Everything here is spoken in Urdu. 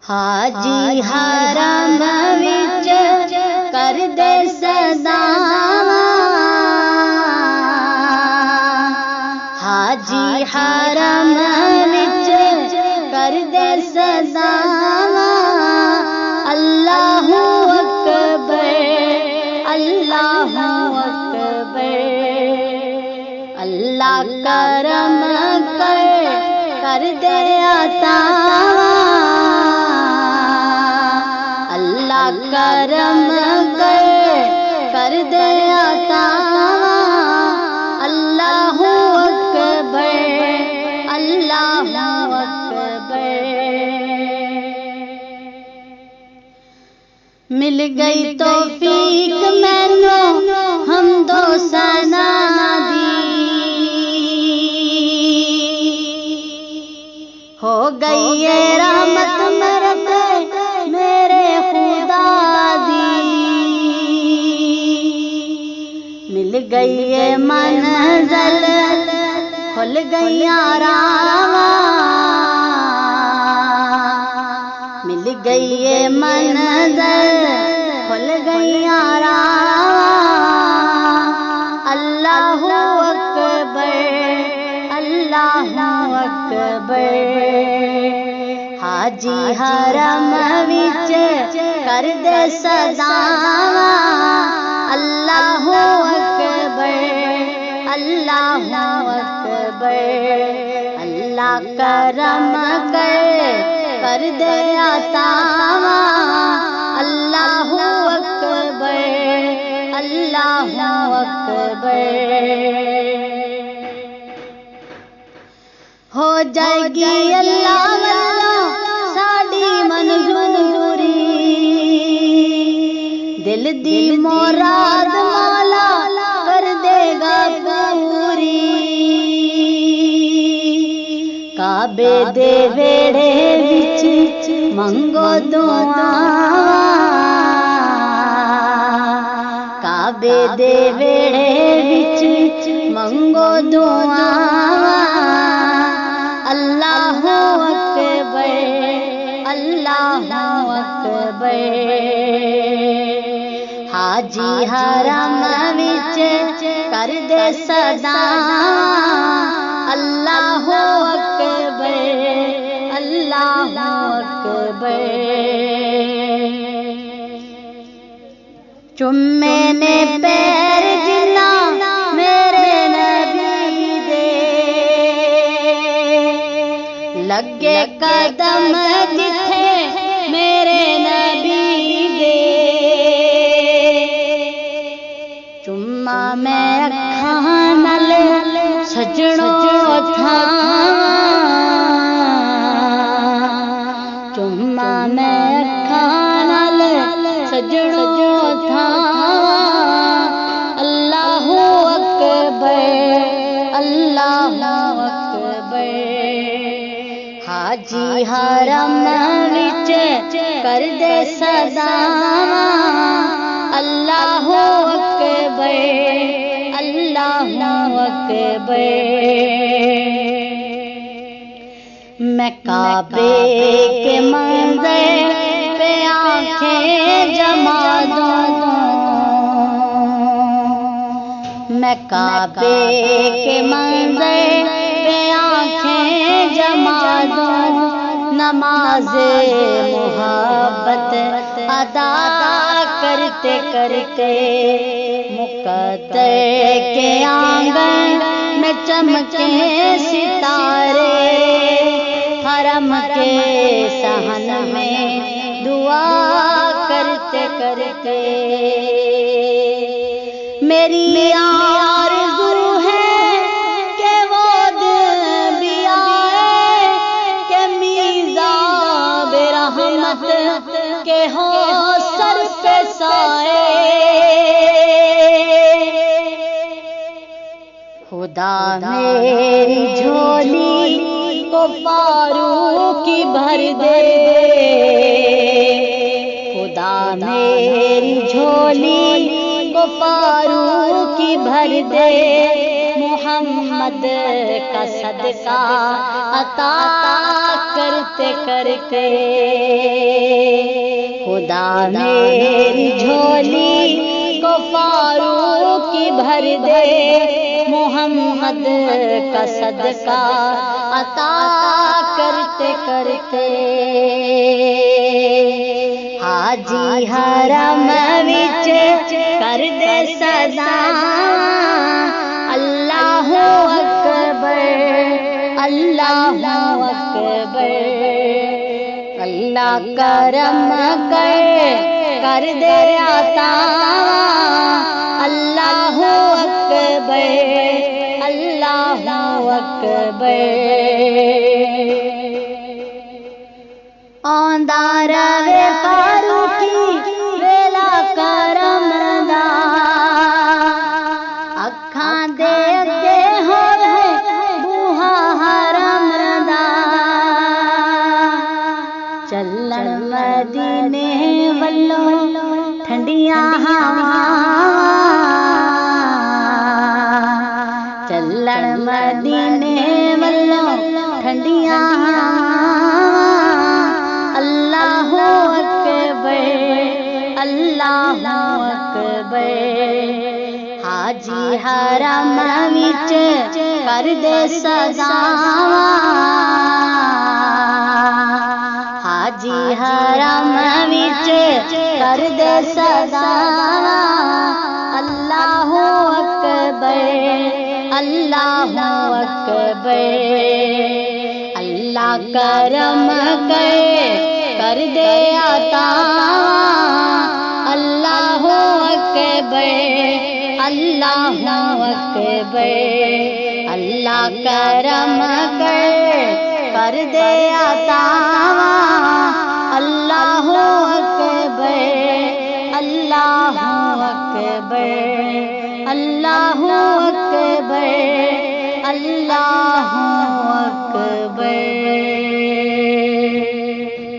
حاجی حرم وچ کر دے صداواں، حاجی حرم وچ کر دے صداواں، اللہ اکبر اللہ اکبر، اللہ کرم کر دے عطاواں، اللہ کرم کر دے عطاواں، اللہ اکبر اللہ اکبر۔ مل گئی توفیق مینوں حمد و ثنا دی، ہو گئی ہے رحمت میرے خدا دی، مل گئی ہے منزل کھل گئی راواں، مل گئی ہے منزل کھل گئی راواں، اللہ اکبر اللہ اکبر۔ حاجی حرم وچ کر دے صداواں، اللہ اکبر اللہ اکبر، اللہ کرم کر دے عطاواں، اللہ اکبر اللہ اکبر۔ ہو جائے گی اللہ واللہ ساڈی منظوری، دل دی مراد مولا کر دے گا پوری، کعبے دے ویڑے وچ منگو دعاواں، کعبے دے ویڑے وچ منگو دعاواں، اللہ اکبر اللہ اکبر۔ حاجی حرم وچ کر دے صداواں، اللہ اکبر اللہ اکبر۔ چومے نے پیر جنا میرے نبی دے، لگے قدم جتھے میرے نبی دے، چما میں اکھاں نال سجنوں تھاواں، چما میں اکھاں نال سجنوں تھاواں، اللہ اکبر اللہ اکبر۔ حاجی حرم وچ کر دے صداواں، اللہ اکبر اللہ اکبر۔ میں کعبے کے منظر پہ آنکھیں جما دوں، میں کعبے کے منظر پہ آنکھیں جما دوں، نماز محبت ادا کرتے کرتے مقدر کے آنگن میں چمکے ستارے، حرم کے صحن میں دعا کرتے کرتے، میری آرزو ہے کہ وہ دن بھی آئے کہ میزاب رحمت کے ہو سر پہ سائے، خدا میری جھولی کو پاروں کی بھر دے، خدا میری جھولی کو پاروں کی بھر دے، محمد کا صدقہ عطا کرتے کرتے خدا میری جھولی کو فاروق کی بھر دے، محمد کا صدقہ عطا کرتے کرتے، حاجی حرم وچ کر دے صدا اللہ اکبر اللہ اکبر، اللہ کرم کر دے عطا اللہ اکبر اللہ اکبر، آندا رہے فاروقی ویلا کرم دا، اکھاں دے اگے ہوے بوہا حرم دا، چلن مدینے والوں ٹھنڈیاں ہواں، چلن مدینے والوں ٹھنڈیاں اللہ اکبر اللہ اکبر، حاجی حرم وچ کر دے صدا حاجی حرم وچ کر دے صدا اللہ اکبر اللہ اکبر، اللہ کرم کر دے عطا اللہ اکبر اللہ اکبر، اللہ کرم کر دے عطا اللہ اکبر اللہ اکبر اللہ اکبر اللہ